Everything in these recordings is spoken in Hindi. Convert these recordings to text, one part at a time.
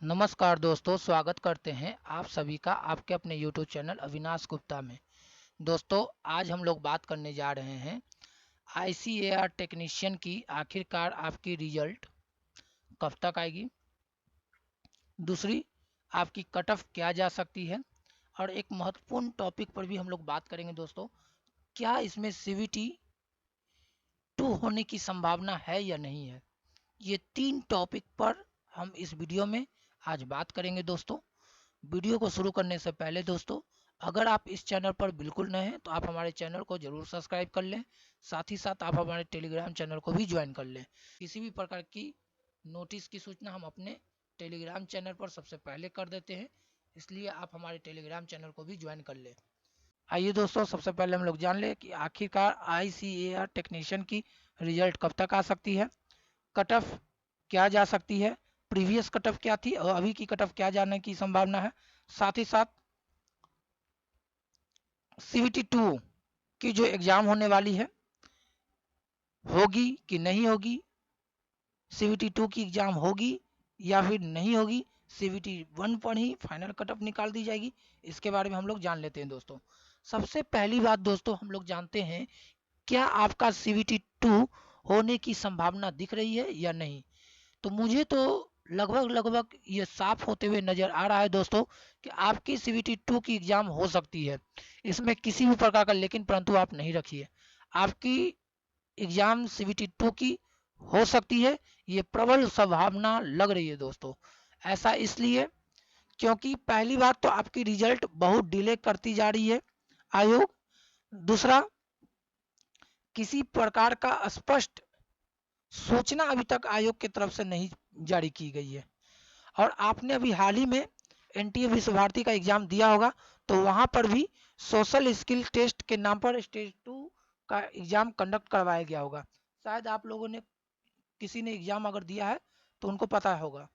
नमस्कार दोस्तों, स्वागत करते हैं आप सभी का आपके अपने YouTube चैनल अविनाश गुप्ता में। दोस्तों, आज हम लोग बात करने जा रहे हैं ICAR टेक्नीशियन की आखिरकार आपकी रिजल्ट कब तक आएगी। दूसरी, आपकी कट ऑफ क्या जा सकती है। और एक महत्वपूर्ण टॉपिक पर भी हम लोग बात करेंगे दोस्तों, क्या इसमें CVT 2 होने की संभावना है या नहीं है। ये 3 टॉपिक पर हम इस वीडियो में आज बात करेंगे दोस्तों। वीडियो को शुरू करने से पहले दोस्तों, अगर आप इस चैनल पर बिल्कुल नए हैं तो आप हमारे चैनल को जरूर सब्सक्राइब कर लें। साथ ही साथ आप हमारे टेलीग्राम चैनल को भी ज्वाइन कर लें। किसी भी प्रकार की नोटिस की सूचना हम अपने टेलीग्राम चैनल पर सबसे पहले कर देते हैं, इसलिए आप हमारे टेलीग्राम चैनल को भी ज्वाइन कर लें। आइए दोस्तों, सबसे पहले हम लोग जान लें कि आखिरकार ICAR टेक्नीशियन की रिजल्ट कब तक आ सकती है, कट ऑफ क्या जा सकती है, प्रीवियस कट ऑफ क्या थी और अभी की कट ऑफ क्या जाने की संभावना है। साथ ही साथ CVT 2 की जो एग्जाम होने वाली है, होगी कि नहीं होगी, CVT 2 की एग्जाम होगी या फिर नहीं होगी, CVT 1 पर ही फाइनल कट ऑफ निकाल दी जाएगी, इसके बारे में हम लोग जान लेते हैं दोस्तों। सबसे पहली बात दोस्तों, हम लोग जानते हैं क्या आपका CVT 2 होने की संभावना दिख रही है या नहीं। तो मुझे तो लगभग ये साफ होते हुए नजर आ रहा है दोस्तों कि आपकी CVT 2 की एग्जाम हो सकती है। इसमें किसी भी प्रकार का लेकिन परंतु आप नहीं रखिए, आपकी एग्जाम CVT 2 की हो सकती है, ये प्रबल संभावना लग रही है दोस्तों। ऐसा इसलिए क्योंकि पहली बात तो आपकी रिजल्ट बहुत डिले करती जा रही है आयोग। दूसरा, किसी प्रकार का स्पष्ट सूचना अभी तक आयोग की तरफ से नहीं जारी की गई है। और आपने अभी हाल ही में NTA विश्व भारती का एग्जाम दिया होगा, तो वहां पर भी सोशल स्किल टेस्ट के नाम पर स्टेज 2 का एग्जाम कंडक्ट करवाया गया होगा। शायद आप लोगों ने किसी ने एग्जाम अगर दिया है तो उनको पता होगा।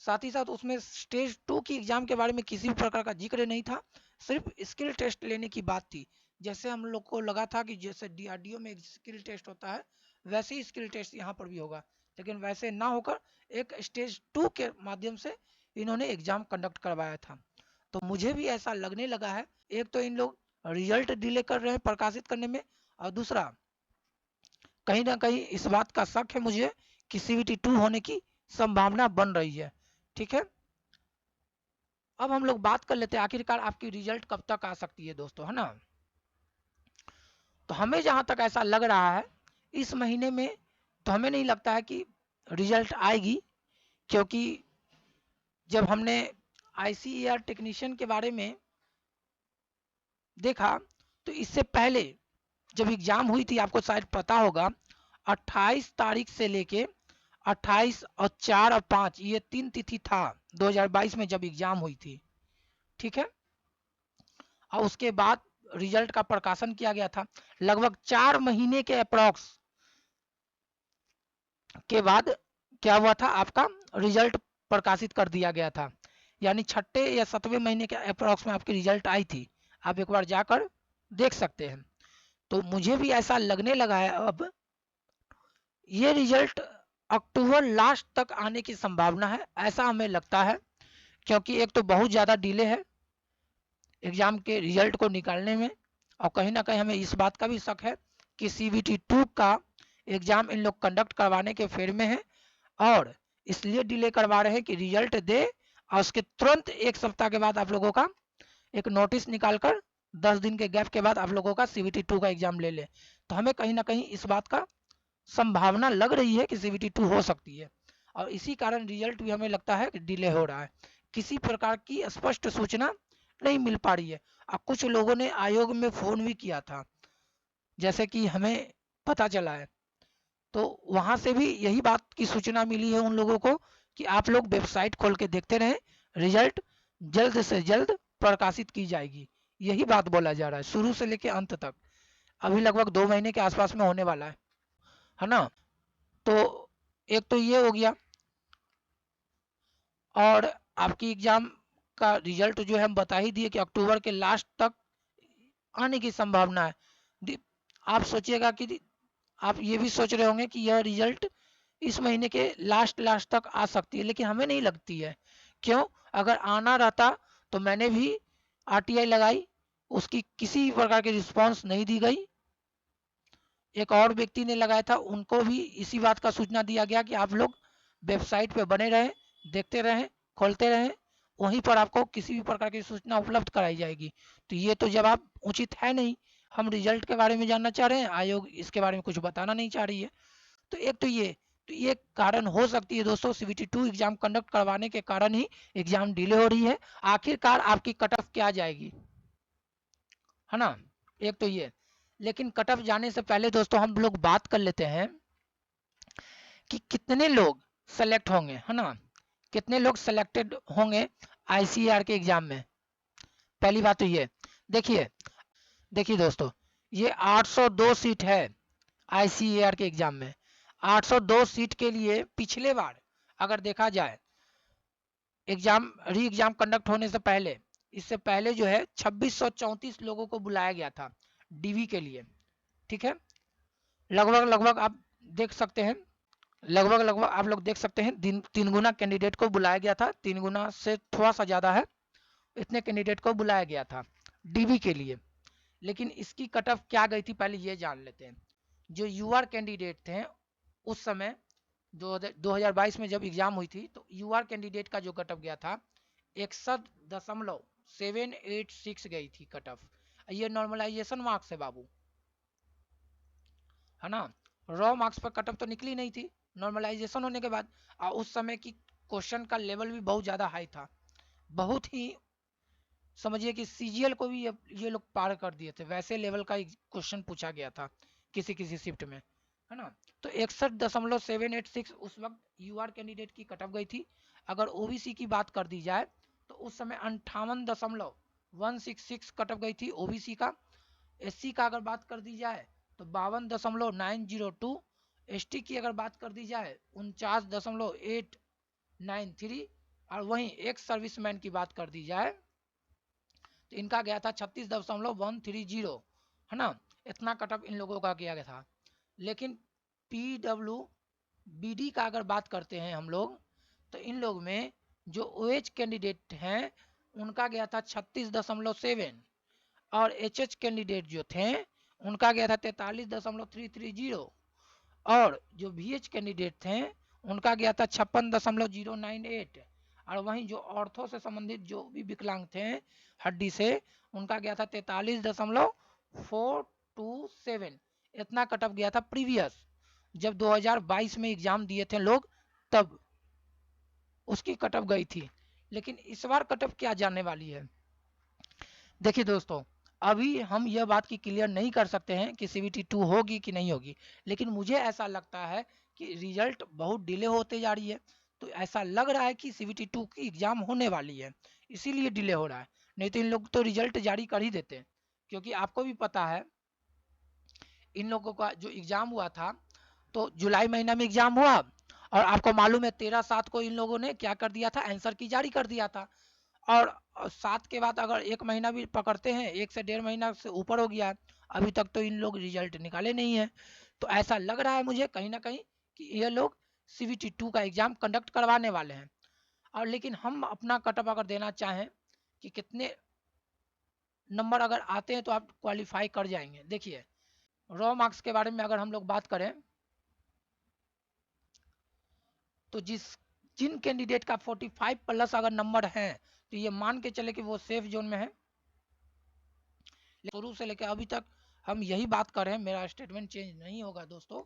साथ ही साथ उसमें स्टेज 2 की एग्जाम के बारे में किसी भी प्रकार का जिक्र नहीं था, सिर्फ स्किल टेस्ट लेने की बात थी। जैसे हम लोग को लगा था कि जैसे DRDO में स्किल टेस्ट होता है, वैसे ही स्किल टेस्ट यहाँ पर भी होगा, लेकिन वैसे ना होकर एक स्टेज 2 के माध्यम से इन्होंने एग्जाम कंडक्ट करवाया था। तो मुझे भी ऐसा लगने लगा है, एक तो इन लोग रिजल्ट डिले कर रहे हैं प्रकाशित करने में, और दूसरा कहीं ना कहीं इस बात का शक है मुझे कि CVT 2 होने की संभावना बन रही है। ठीक है, अब हम लोग बात कर लेते हैं आखिरकार आपकी रिजल्ट कब तक आ सकती है दोस्तों, है ना। तो हमें जहां तक ऐसा लग रहा है, इस महीने में तो हमें नहीं लगता है कि रिजल्ट आएगी, क्योंकि जब हमने ICAR टेक्नीशियन के बारे में देखा तो इससे पहले जब एग्जाम हुई थी, आपको शायद पता होगा, 28 तारीख से लेके 28 और 4 और 5 ये 3 तिथि था 2022 में जब एग्जाम हुई थी। ठीक है, और उसके बाद रिजल्ट का प्रकाशन किया गया था। लगभग 4 महीने के अप्रॉक्स के बाद क्या हुआ था, आपका रिजल्ट प्रकाशित कर दिया गया था। यानी छठे या 7वें महीने के अप्रॉक्स में आपकी रिजल्ट आई थी। आप एक बार जाकर देख सकते हैं। तो मुझे भी ऐसा लगने लगा है अब ये रिजल्ट अक्टूबर लास्ट तक आने की संभावना है, ऐसा हमें लगता है। क्योंकि एक तो बहुत ज़्यादा डिले है एग्जाम के रिजल्ट को निकालने में, और कहीं ना कहीं हमें इस बात का भी शक है कि CVT 2 का एग्जाम इन लोग कंडक्ट करवाने के फेर में है, और इसलिए डिले करवा रहे हैं कि रिजल्ट दे और उसके तुरंत एक सप्ताह के बाद आप लोगों का एक नोटिस निकालकर 10 दिन के गैप के बाद आप लोगों का CVT 2 का एग्जाम ले ले। तो हमें कहीं ना कहीं इस बात का संभावना लग रही है कि CVT 2 हो सकती है, और इसी कारण रिजल्ट भी हमें लगता है कि डिले हो रहा है। किसी प्रकार की स्पष्ट सूचना नहीं मिल पा रही है। और कुछ लोगों ने आयोग में फोन भी किया था, जैसे कि हमें पता चला है, तो वहां से भी यही बात की सूचना मिली है उन लोगों को कि आप लोग वेबसाइट खोल के देखते रहें, रिजल्ट जल्द से जल्द प्रकाशित की जाएगी। यही बात बोला जा रहा है शुरू से लेकर अंत तक। अभी लगभग 2 महीने के आसपास में होने वाला है ना। तो एक तो ये हो गया, और आपकी एग्जाम का रिजल्ट जो है हम बता ही दिए कि अक्टूबर के लास्ट तक आने की संभावना है। आप सोचिएगा कि आप ये भी सोच रहे होंगे कि यह रिजल्ट इस महीने के लास्ट तक आ सकती है, लेकिन हमें नहीं लगती है, क्यों? अगर आना रहता तो मैंने भी आरटीआई लगाई, उसकी किसी प्रकार की रिस्पांस नहीं दी गई। एक और व्यक्ति ने लगाया था, उनको भी इसी बात का सूचना दिया गया कि आप लोग वेबसाइट पे बने रहें, देखते रहें, खोलते रहें, वहीं पर आपको किसी भी प्रकार की सूचना उपलब्ध कराई जाएगी। तो ये तो जवाब उचित है नहीं। हम रिजल्ट के बारे में जानना चाह रहे हैं, आयोग इसके बारे में कुछ बताना नहीं चाह रही है। तो एक तो ये कारण हो सकती है दोस्तों, सीबीटी 2 एग्जाम कंडक्ट करवाने के कारण ही एग्जाम डिले हो रही है। आखिरकार आपकी कट ऑफ क्या जाएगी, है ना? एक तो ये, लेकिन कट ऑफ जाने से पहले दोस्तों हम लोग बात कर लेते हैं कि कितने लोग सेलेक्ट होंगे, है ना? कितने लोग सेलेक्टेड होंगे आईसीएआर के एग्जाम में। पहली बात तो ये देखिए, देखिए दोस्तों, ये 802 सीट है आईसीएआर के एग्जाम में। 802 सीट के लिए पिछले बार अगर देखा जाए एग्जाम री एग्जाम कंडक्ट होने से पहले, इससे पहले जो है 2634 लोगों को बुलाया गया था डीवी के लिए। ठीक है, लगभग लगभग आप देख सकते हैं, लगभग लगभग आप लोग देख सकते हैं 3 गुना कैंडिडेट को बुलाया गया था, 3 गुना से थोड़ा सा ज़्यादा है, इतने कैंडिडेट को बुलाया गया था डीवी के लिए। लेकिन इसकी कट ऑफ क्या गई थी पहले ये जान लेते हैं। जो यूआर कैंडिडेट थे उस समय 2022 में जब एग्जाम हुई थी तो यूआर कैंडिडेट का जो कट ऑफ गया था 61.786 गई थी कट ऑफ। ये नॉर्मलाइजेशन मार्क्स है बाबू, है ना? रॉ मार्क्स पर कट ऑफ तो निकली नहीं थी नॉर्मलाइजेशन होने के बाद। और उस समय की क्वेश्चन का लेवल भी बहुत ज़्यादा हाई था, बहुत ही समझिए कि सीजीएल को भी ये लोग पार कर दिए थे, वैसे लेवल का क्वेश्चन पूछा गया था किसी किसी शिफ्ट में, है ना? तो 61.786 उस वक्त यूआर कैंडिडेट की कट ऑफ गई थी। अगर ओबीसी की बात कर दी जाए तो उस समय 58.166 कट ऑफ गई थी ओबीसी का। एससी का अगर बात कर दी जाए तो 52.902, एसटी की अगर बात कर दी जाए 49.893, और वहीं एक सर्विसमैन की बात कर दी जाए तो इनका गया था 36.130, है ना? इतना कट ऑफ इन लोगों का किया गया था। लेकिन पीडब्ल्यूबीडी का अगर बात करते हैं हम लोग तो इन लोग में जो ओएच कैंडिडेट हैं उनका गया था 36.7, और एचएच कैंडिडेट जो थे उनका गया था 43.330, और जो वीएच कैंडिडेट थे उनका गया था 56.098, और वहीं जो ऑर्थो से संबंधित जो भी विकलांग थे हड्डी से उनका गया था 43.427। इतना कट ऑफ गया था प्रीवियस जब 2022 में एग्जाम दिए थे लोग, तब उसकी कट ऑफ गई थी। लेकिन इस बार कट ऑफ क्या जाने वाली है, देखिए दोस्तों, अभी हम यह बात की क्लियर नहीं कर सकते हैं कि सीबीटी 2 होगी कि नहीं होगी, लेकिन मुझे ऐसा लगता है कि रिजल्ट बहुत डिले होते जा रही है। तो ऐसा लग रहा है कि सीबीटी 2 की एग्जाम होने वाली है, इसीलिए डिले हो रहा है। नहीं तो इन लोग तो रिजल्ट जारी कर ही देते, क्योंकि आपको भी पता है इन लोगों का जो एग्जाम हुआ था तो जुलाई महीना में एग्जाम हुआ, और आपको मालूम है 13/7 को इन लोगों ने क्या कर दिया था, आंसर की जारी कर दिया था। और 7 के बाद अगर 1 महीना भी पकड़ते हैं, 1 से 1.5 महीना से ऊपर हो गया, अभी तक तो इन लोग रिजल्ट निकाले नहीं है। तो ऐसा लग रहा है मुझे कहीं ना कहीं कि ये लोग सीबीटी 2 का एग्जाम कंडक्ट करवाने वाले हैं। और लेकिन हम अपना कट ऑफ अगर देना चाहें कि कितने नंबर अगर आते हैं तो आप क्वालिफाई कर जाएंगे। देखिए, रॉ मार्क्स के बारे में अगर हम लोग बात करें तो जिन कैंडिडेट का 45 प्लस अगर नंबर है तो ये मान के चले कि वो सेफ जोन में है। शुरू से लेकर अभी तक हम यही बात कर रहे हैं, मेरा स्टेटमेंट चेंज नहीं होगा दोस्तों,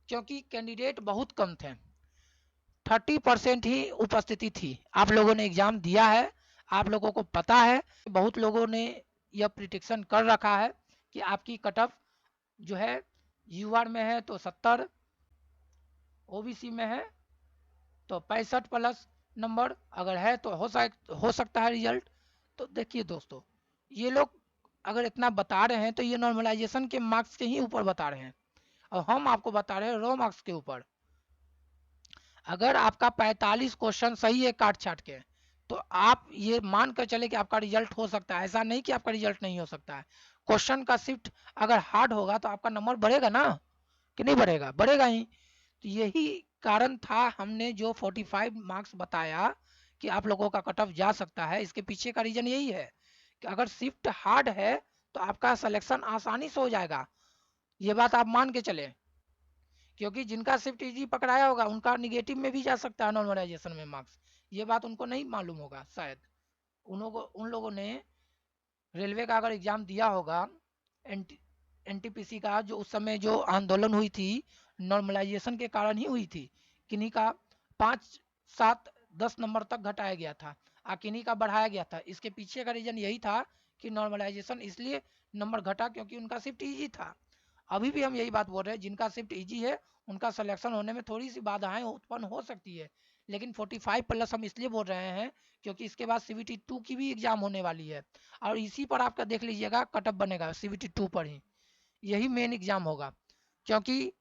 क्योंकि कैंडिडेट बहुत कम थे, 30% ही उपस्थिति थी। आप लोगों ने एग्जाम दिया है, आप लोगों को पता है, बहुत लोगों ने यह प्रिडिक्शन कर रखा है कि आपकी कट ऑफ जो है यूआर में है तो 70, ओबीसी में है तो 65 प्लस नंबर अगर है तो हो सकता है रिजल्ट। तो देखिए दोस्तों, ये लोग अगर इतना बता रहे हैं तो ये नॉर्मलाइजेशन के मार्क्स के ही ऊपर बता रहे हैं, और हम आपको बता रहे हैं रॉ मार्क्स के ऊपर। अगर आपका 45 क्वेश्चन सही है काट छाट के, तो आप ये मान कर चले कि आपका रिजल्ट हो सकता है, ऐसा नहीं कि आपका रिजल्ट नहीं हो सकता है। क्वेश्चन का शिफ्ट अगर हार्ड होगा तो आपका नंबर बढ़ेगा ना, कि नहीं बढ़ेगा? बढ़ेगा ही। तो यही कारण था हमने जो 45 मार्क्स बताया कि आप लोगों का कट ऑफ जा सकता है, इसके पीछे का रीजन यही है कि अगर शिफ्ट हार्ड है तो आपका सिलेक्शन आसानी से हो जाएगा, ये बात आप मान के चले। क्योंकि जिनका शिफ्ट इजी पकड़ाया होगा उनका निगेटिव में भी जा सकता है नॉर्मलाइजेशन में मार्क्स, ये बात उनको नहीं मालूम होगा शायद। उन लोगों ने रेलवे का अगर एग्जाम दिया होगा, एनटीपीसी का, जो उस समय जो आंदोलन हुई थी नॉर्मलाइजेशन के कारण ही हुई थी, किन्हीं का 5, 7, 10 नंबर तक घटाया गया था और किन्हीं का बढ़ाया गया था। इसके पीछे का रीजन यही था कि नॉर्मलाइजेशन इसलिए नंबर घटा क्योंकि उनका शिफ्ट ईजी था। अभी भी हम यही बात बोल रहे हैं, जिनका शिफ्ट ईजी है उनका सिलेक्शन होने में थोड़ी सी बाधाएं उत्पन्न हो सकती है, लेकिन 45+ हम इसलिए बोल रहे हैं क्योंकि इसके बाद CVT 2 की भी एग्जाम होने वाली है और इसी पर आपका देख लीजिएगा कटअप बनेगा CVT 2 पर ही, यही मेन एग्जाम होगा। क्योंकि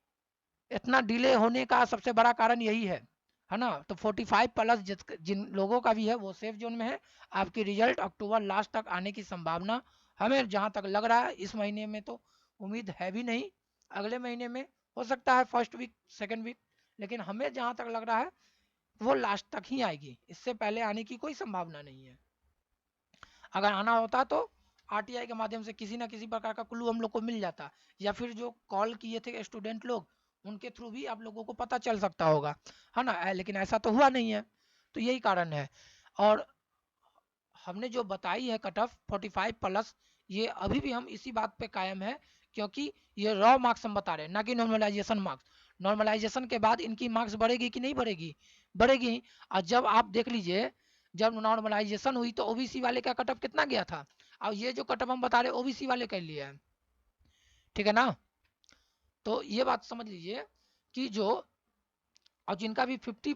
इतना डिले होने का सबसे बड़ा कारण यही है ना। तो 45+ जिन लोगों का भी है वो सेफ जोन में है। आपकी रिजल्ट अक्टूबर लास्ट तक आने की संभावना हमें जहाँ तक लग रहा है, इस महीने में तो उम्मीद है भी नहीं, अगले महीने में हो सकता है फर्स्ट वीक सेकेंड वीक, लेकिन हमें जहाँ तक लग रहा है वो लास्ट तक ही आएगी, इससे पहले आने की कोई संभावना नहीं है। अगर आना होता तो RTI के माध्यम से किसी ना किसी प्रकार का क्लू हम लोग को मिल जाता, या फिर जो कॉल किए थे स्टूडेंट लोग उनके थ्रू भी आप लोगों को पता चल सकता होगा, है ना। लेकिन ऐसा तो हुआ नहीं है, तो यही कारण है। और हमने जो बताई है कट ऑफ 45+, ये अभी भी हम इसी बात पे कायम है, क्योंकि ये रॉ मार्क्स हम बता रहे हैं ना कि नॉर्मलाइजेशन मार्क्स। नॉर्मलाइजेशन के बाद इनकी मार्क्स बढ़ेगी कि नहीं बढ़ेगी, बढ़ेगी। और जब आप देख लीजिए, जब नॉर्मलाइजेशन हुई तो ओबीसी वाले का कट ऑफ कितना गया था, और ये जो कट ऑफ हम बता रहे हैं ओबीसी वाले के लिए है, ठीक है ना। तो ये बात समझ लीजिए कि जो और जिनका भी 50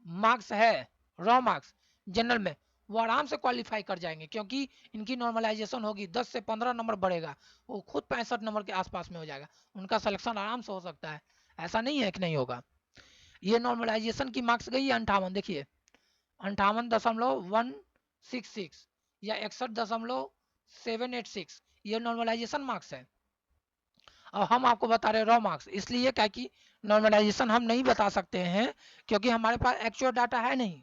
मार्क्स है रॉ मार्क्स जनरल में, वो आराम से क्वालिफाई कर जाएंगे, क्योंकि इनकी नॉर्मलाइजेशन होगी 10 से 15 नंबर बढ़ेगा, वो खुद 65 नंबर के आसपास में हो जाएगा, उनका सिलेक्शन आराम से हो सकता है, ऐसा नहीं है कि नहीं होगा। ये नॉर्मलाइजेशन की मार्क्स गई है 58, देखिए 58.166 या 61.786, ये नॉर्मलाइजेशन मार्क्स है। और हम आपको बता रहे हैं रॉ मार्क्स, इसलिए क्या कि नॉर्मलाइजेशन हम नहीं बता सकते हैं क्योंकि हमारे पास एक्चुअल डाटा है नहीं।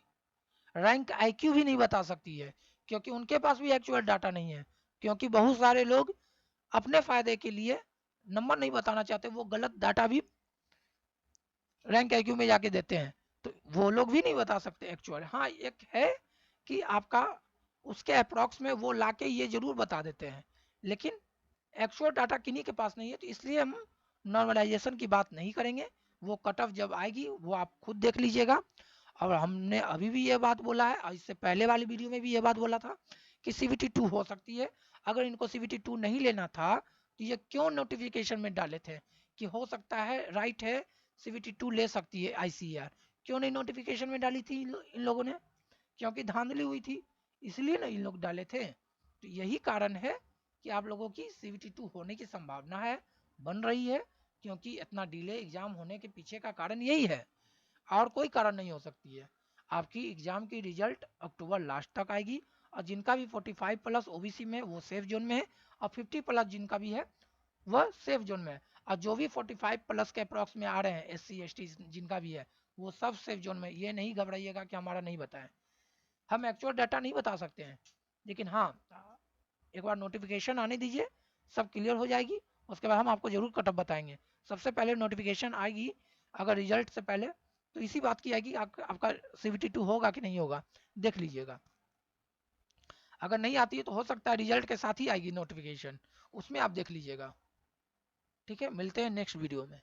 रैंक IQ भी नहीं बता सकती है क्योंकि उनके पास भी एक्चुअल डाटा नहीं है, क्योंकि बहुत सारे लोग अपने फायदे के लिए नंबर नहीं बताना चाहते, वो गलत डाटा भी रैंक IQ में जाके देते हैं, तो वो लोग भी नहीं बता सकते एक्चुअल। हाँ, एक है कि आपका उसके अप्रॉक्स में वो लाके ये जरूर बता देते हैं, लेकिन एक्चुअल डाटा किन्हीं के पास नहीं है, तो इसलिए हम नॉर्मलाइजेशन की बात नहीं करेंगे। वो कट ऑफ जब आएगी वो आप खुद देख लीजिएगा। और हमने अभी भी ये बात बोला है और इससे पहले वाली वीडियो में भी ये बात बोला था कि CVT 2 हो सकती है। अगर इनको CVT 2 नहीं लेना था तो ये क्यों नोटिफिकेशन में डाले थे कि हो सकता है, राइट है, CVT 2 ले सकती है ICAR, क्यों नहीं नोटिफिकेशन में डाली थी इन लोगों ने, क्योंकि धांधली हुई थी, इसलिए ना इन लोग डाले थे। तो यही कारण है कि आप लोगों की CVT 2 होने की संभावना है, बन रही है, क्योंकि इतना डिले एग्जाम होने के पीछे का कारण यही है, और कोई कारण नहीं हो सकती है। आपकी एग्जाम की रिजल्ट अक्टूबर लास्ट तक आएगी, और जिनका भी 45+ OBC में वो सेफ जोन में है, और 50+ जिनका भी है वह सेफ जोन में है, और जो भी 45+ के अप्रॉक्स में आ रहे हैं SC ST जिनका भी है वो सब सेफ जोन में। ये नहीं घबराइएगा कि हमारा नहीं बताएं, हम एक्चुअल डाटा नहीं बता सकते हैं, लेकिन हाँ, एक बार नोटिफिकेशन आने दीजिए, सब क्लियर हो जाएगी, उसके बाद हम आपको जरूर कटअप बताएंगे। सबसे पहले नोटिफिकेशन आएगी अगर रिजल्ट से पहले, तो इसी बात की आएगी आपका CVT 2 होगा कि नहीं होगा, देख लीजिएगा। अगर नहीं आती है तो हो सकता है रिजल्ट के साथ ही आएगी नोटिफिकेशन, उसमें आप देख लीजिएगा। ठीक है, मिलते हैं नेक्स्ट वीडियो में।